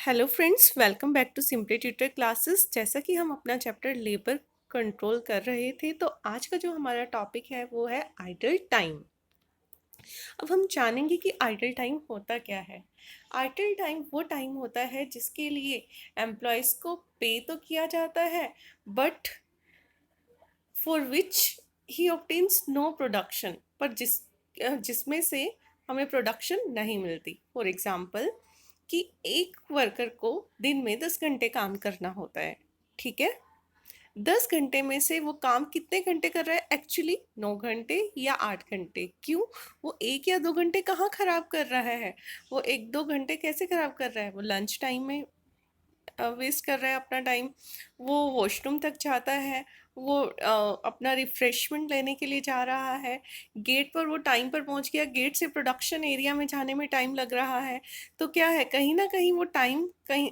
Hello friends, welcome back to simply tutor classes. जैसा कि हम अपना चैप्टर लेबर कंट्रोल कर रहे थे, तो आज का जो हमारा टॉपिक है वो है आइडल टाइम। अब हम जानेंगे कि आइडल टाइम होता क्या है। आइडल टाइम वो टाइम होता है जिसके लिए एम्प्लॉयज़ को पे तो किया जाता है, but for which he obtains no production, पर जिसमें से हमें प्रोडक्शन नहीं मिलती। फॉर एग्जाम्पल कि एक वर्कर को दिन में 10 घंटे काम करना होता है, ठीक है। 10 घंटे में से वो काम कितने घंटे कर रहा है? एक्चुअली 9 घंटे या 8 घंटे। क्यों? वो 1 या 2 घंटे कहाँ खराब कर रहा है? वो 1-2 घंटे कैसे खराब कर रहा है? वो लंच टाइम में वेस्ट कर रहा है अपना टाइम। वो वॉशरूम तक जाता है, वो अपना रिफ्रेशमेंट लेने के लिए जा रहा है, गेट पर वो टाइम पर पहुंच गया, गेट से प्रोडक्शन एरिया में जाने में टाइम लग रहा है। तो क्या है, कहीं ना कहीं वो टाइम कहीं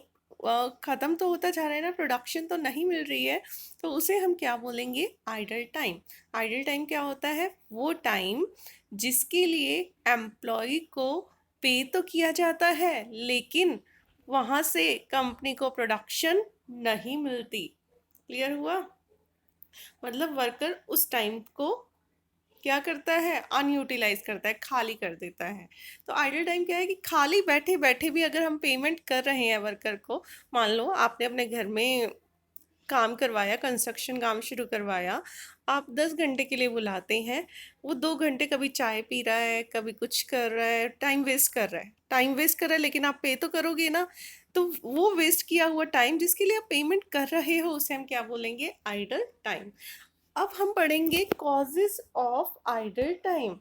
ख़त्म तो होता जा रहा है ना, प्रोडक्शन तो नहीं मिल रही है। तो उसे हम क्या बोलेंगे? Idle time. आइडल टाइम क्या होता है? वो टाइम जिसके लिए एम्प्लॉय को पे तो किया जाता है, लेकिन वहाँ से कंपनी को प्रोडक्शन नहीं मिलती। क्लियर हुआ? मतलब वर्कर उस टाइम को क्या करता है? अनयूटिलाइज करता है, खाली कर देता है। तो आइडल टाइम क्या है कि खाली बैठे बैठे भी अगर हम पेमेंट कर रहे हैं वर्कर को, मान लो आपने अपने घर में काम करवाया, कंस्ट्रक्शन काम शुरू करवाया, आप 10 घंटे के लिए बुलाते हैं, वो 2 घंटे कभी चाय पी रहा है, कभी कुछ कर रहा है, टाइम वेस्ट कर रहा है, टाइम वेस्ट कर रहा है, लेकिन आप पे तो करोगे ना। तो वो वेस्ट किया हुआ टाइम जिसके लिए आप पेमेंट कर रहे हो, उसे हम क्या बोलेंगे? Idle time. अब हम पढ़ेंगे कॉजेस ऑफ आइडल टाइम,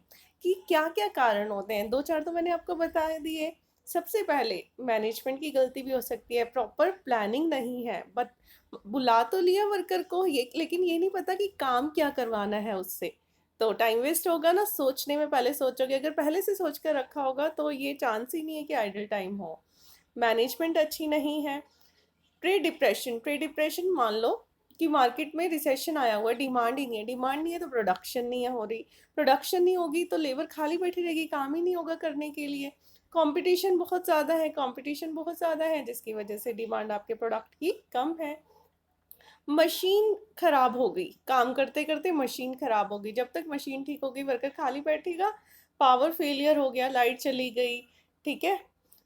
कि क्या क्या कारण होते हैं। दो चार तो मैंने आपको बता दिए। सबसे पहले मैनेजमेंट की गलती भी हो सकती है, प्रॉपर प्लानिंग नहीं है। बट बुला तो लिया वर्कर को, ये लेकिन ये नहीं पता कि काम क्या करवाना है उससे, तो टाइम वेस्ट होगा ना। सोचने में पहले सोचोगे, अगर पहले से सोच कर रखा होगा तो ये चांस ही नहीं है कि आइडल टाइम हो। मैनेजमेंट अच्छी नहीं है। प्री डिप्रेशन, प्री डिप्रेशन मान लो कि मार्केट में रिसेशन आया हुआ है, डिमांड ही नहीं है, डिमांड नहीं है तो प्रोडक्शन नहीं है हो रही, प्रोडक्शन नहीं होगी तो लेबर खाली बैठी रहेगी, काम ही नहीं होगा करने के लिए। कंपटीशन बहुत ज़्यादा है, कंपटीशन बहुत ज़्यादा है, जिसकी वजह से डिमांड आपके प्रोडक्ट की कम है। मशीन खराब हो गई, काम करते करते मशीन खराब हो गई, जब तक मशीन ठीक होगी वर्कर खाली बैठेगा। पावर फेलियर हो गया, लाइट चली गई, ठीक है।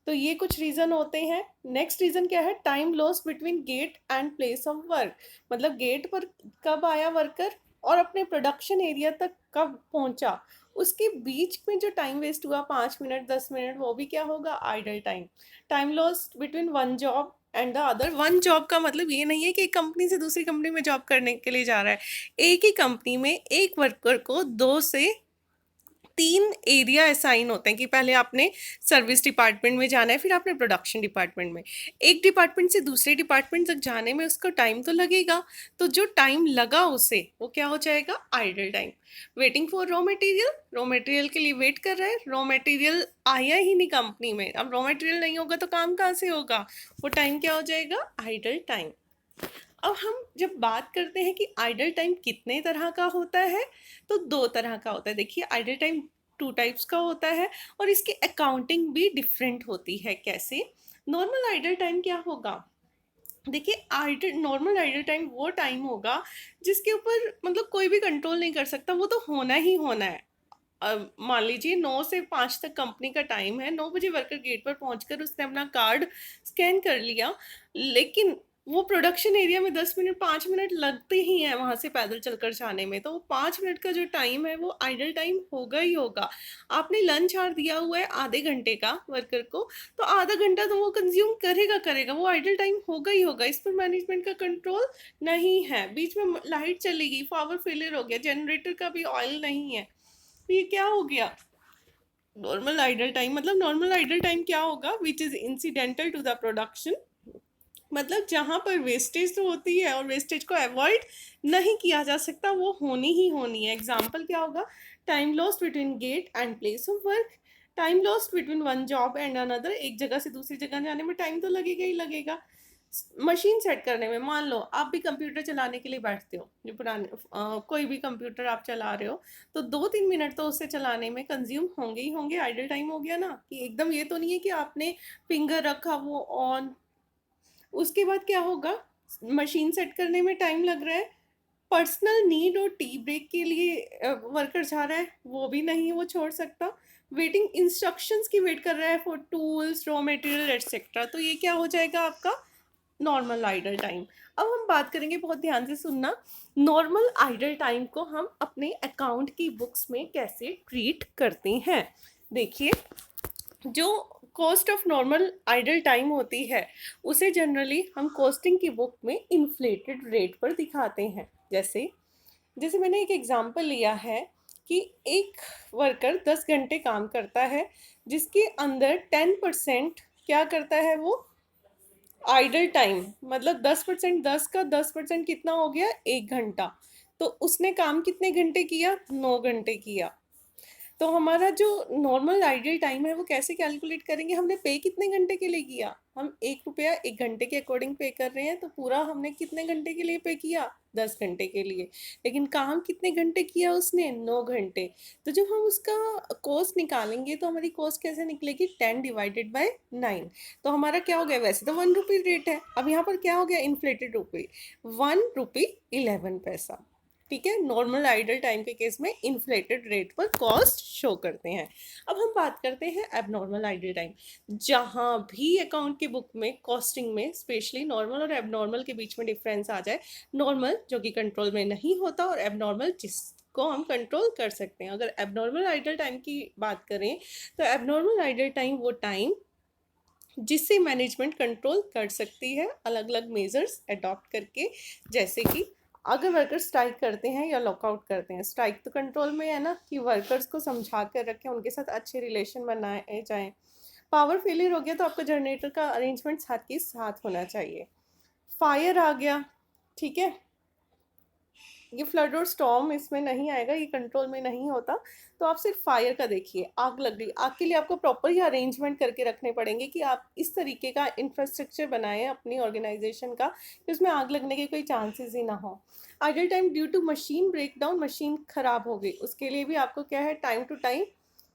तो ये कुछ रीज़न होते हैं। नेक्स्ट रीज़न क्या है? Time loss between gate and place of work. मतलब गेट पर कब आया वर्कर और अपने प्रोडक्शन एरिया तक कब पहुंचा, उसके बीच में जो टाइम वेस्ट हुआ, 5 मिनट 10 मिनट, वो भी क्या होगा? Idle time. Time loss between one job and the other. One job का मतलब ये नहीं है कि एक कंपनी से दूसरी कंपनी में जॉब करने के लिए जा रहा है। एक ही कंपनी में एक वर्कर को 2 से 3 एरिया असाइन होते हैं, कि पहले आपने सर्विस डिपार्टमेंट में जाना है, फिर आपने प्रोडक्शन डिपार्टमेंट में। एक डिपार्टमेंट से दूसरे डिपार्टमेंट तक जाने में उसको टाइम तो लगेगा। तो जो टाइम लगा उसे, वो क्या हो जाएगा? Idle time. Waiting for raw material, raw material के लिए वेट कर रहा है, रॉ मटेरियल आया ही नहीं कंपनी में। अब रॉ मटेरियल नहीं होगा तो काम कहाँ से होगा? वो टाइम क्या हो जाएगा? Idle time. अब हम जब बात करते हैं कि आइडल टाइम कितने तरह का होता है, तो 2 तरह का होता है। देखिए, आइडल टाइम 2 टाइप्स का होता है, और इसकी अकाउंटिंग भी डिफरेंट होती है। कैसे? नॉर्मल आइडल टाइम क्या होगा? देखिए, आइडल नॉर्मल आइडल टाइम वो टाइम होगा जिसके ऊपर मतलब कोई भी कंट्रोल नहीं कर सकता, वो तो होना ही होना है। मान लीजिए 9 से 5 तक कंपनी का टाइम है, 9 बजे वर्कर गेट पर पहुंचकर उसने अपना कार्ड स्कैन कर लिया, लेकिन वो प्रोडक्शन एरिया में 10 मिनट 5 मिनट लगते ही हैं वहां से पैदल चलकर जाने में, तो वो 5 मिनट का जो टाइम है वो आइडल टाइम होगा ही होगा। आपने लंच आवर दिया हुआ है आधे घंटे का वर्कर को, तो आधा घंटा तो वो कंज्यूम करेगा करेगा, वो आइडल टाइम होगा ही होगा। इस पर मैनेजमेंट का कंट्रोल नहीं है। बीच में लाइट चलेगी, पावर फेलियर हो गया, जनरेटर का भी ऑयल नहीं है, तो ये क्या हो गया? Normal idle time. मतलब नॉर्मल आइडल टाइम क्या होगा? Which is incidental to the production. मतलब जहाँ पर वेस्टेज तो होती है और वेस्टेज को अवॉइड नहीं किया जा सकता, वो होनी ही होनी है। एग्जाम्पल क्या होगा? Time lost between gate and place of work, time lost between one job and another. एक जगह से दूसरी जगह जाने में टाइम तो लगेगा ही लगेगा। मशीन सेट करने में, मान लो आप भी कंप्यूटर चलाने के लिए बैठते हो, जो पुराने कोई भी कंप्यूटर आप चला रहे हो, तो 2-3 मिनट तो उसे चलाने में कंज्यूम होंगे ही होंगे। आइडल टाइम हो गया ना, कि एकदम ये तो नहीं है कि आपने फिंगर रखा वो ऑन उसके बाद क्या होगा, मशीन सेट करने में टाइम लग रहा है, पर्सनल नीड और टी ब्रेक के लिए वर्कर जा रहा है, वो भी नहीं वो छोड़ सकता, वेटिंग इंस्ट्रक्शंस की वेट कर रहा है for tools, raw material etcetera, तो ये क्या हो जाएगा आपका नॉर्मल आइडल टाइम। अब हम बात करेंगे, बहुत ध्यान से सुनना, नॉर्मल आइडल टाइम को हम अपने अकाउंट की बुक्स में कैसे ट्रीट करते हैं। देखिए, जो cost of normal idle time होती है उसे जनरली हम कॉस्टिंग की बुक में इन्फ्लेटेड रेट पर दिखाते हैं। जैसे जैसे मैंने एक एग्जांपल लिया है कि एक वर्कर 10 घंटे काम करता है, जिसके अंदर 10% क्या करता है वो आइडल टाइम, मतलब 10%, 10 का 10% कितना हो गया, 1 घंटा। तो उसने काम कितने घंटे किया, 9 घंटे किया। तो हमारा जो नॉर्मल आइडियल टाइम है वो कैसे कैलकुलेट करेंगे, हमने पे कितने घंटे के लिए किया, हम 1 रुपया 1 घंटे के अकॉर्डिंग पे कर रहे हैं, तो पूरा हमने कितने घंटे के लिए पे किया, 10 घंटे के लिए। लेकिन काम कितने घंटे किया उसने, 9 घंटे। तो जब हम उसका कॉस्ट निकालेंगे तो हमारी कॉस्ट कैसे निकलेगी, 10 डिवाइडेड बाय 9। तो हमारा क्या हो गया, वैसे तो 1 रुपी रेट है, अब यहाँ पर क्या हो गया, इन्फ्लेटेड रुपी, 1 रुपी 11 पैसा। ठीक है, नॉर्मल आइडल टाइम के केस में इन्फ्लेटेड रेट पर कॉस्ट शो करते हैं। अब हम बात करते हैं एबनॉर्मल आइडल टाइम। जहां भी अकाउंट की बुक में कॉस्टिंग में स्पेशली नॉर्मल और एबनॉर्मल के बीच में डिफरेंस आ जाए, नॉर्मल जो कि कंट्रोल में नहीं होता और एबनॉर्मल जिसको हम कंट्रोल कर सकते हैं। अगर एबनॉर्मल आइडल टाइम की बात करें तो एबनॉर्मल आइडल टाइम वो टाइम जिससे मैनेजमेंट कंट्रोल कर सकती है अलग अलग मेजर्स अडॉप्ट करके। जैसे कि अगर वर्कर्स स्ट्राइक करते हैं या लॉकआउट करते हैं, स्ट्राइक तो कंट्रोल में है ना, कि वर्कर्स को समझा कर रखें, उनके साथ अच्छे रिलेशन बनाए जाएं। पावर फेलियर हो गया तो आपका जनरेटर का अरेंजमेंट साथ के साथ होना चाहिए। फायर आ गया, ठीक है, ये फ्लड और स्टॉर्म इसमें नहीं आएगा, ये कंट्रोल में नहीं होता। तो आप सिर्फ फायर का देखिए, आग लग रही, आग के लिए आपको प्रॉपर ही अरेंजमेंट करके रखने पड़ेंगे कि आप इस तरीके का इंफ्रास्ट्रक्चर बनाएं अपनी ऑर्गेनाइजेशन का कि उसमें आग लगने के कोई चांसेस ही ना हो। Idle time due to machine breakdown, machine खराब हो गई, उसके लिए भी आपको क्या है, टाइम टू टाइम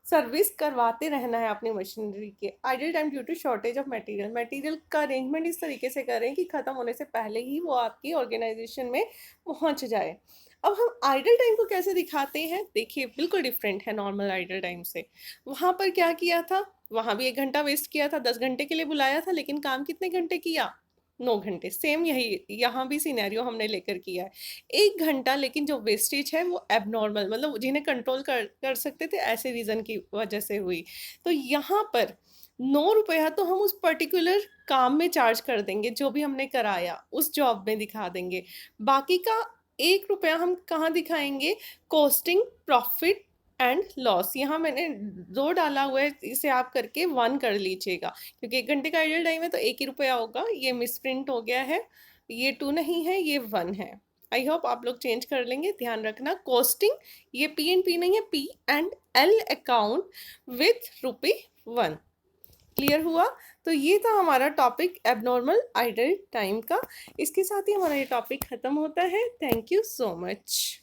सर्विस करवाते रहना है अपनी मशीनरी के। Idle time due to shortage of material, material का अरेंजमेंट इस तरीके से करें कि ख़त्म होने से पहले ही वो आपकी ऑर्गेनाइजेशन में पहुंच जाए। अब हम आइडल टाइम को कैसे दिखाते हैं, देखिए बिल्कुल डिफरेंट है नॉर्मल आइडल टाइम से। वहाँ पर क्या किया था, वहाँ भी 1 घंटा वेस्ट किया था, 10 घंटे के लिए बुलाया था, लेकिन काम कितने घंटे किया, 9 घंटे। सेम यही यहाँ भी सिनेरियो हमने लेकर किया है, 1 घंटा, लेकिन जो वेस्टेज है वो एबनॉर्मल, मतलब जिन्हें कंट्रोल कर सकते थे ऐसे रीज़न की वजह से हुई। तो यहाँ पर 9 रुपया तो हम उस पर्टिकुलर काम में चार्ज कर देंगे, जो भी हमने कराया उस जॉब में दिखा देंगे। बाकी का 1 रुपया हम कहाँ दिखाएंगे, कॉस्टिंग, प्रॉफिट एंड लॉस। यहाँ मैंने 2 डाला हुआ है, इसे आप करके 1 कर लीजिएगा, क्योंकि 1 घंटे का आइडल टाइम है तो 1 ही रुपया होगा। ये मिसप्रिंट हो गया है, ये 2 नहीं है, ये 1 है। आई होप आप लोग चेंज कर लेंगे। ध्यान रखना, कॉस्टिंग ये P&P नहीं है, P&L अकाउंट विथ ₹1। क्लियर हुआ। तो ये था हमारा टॉपिक एबनॉर्मल आइडल टाइम का। इसके साथ ही हमारा ये टॉपिक ख़त्म होता है। Thank you so much.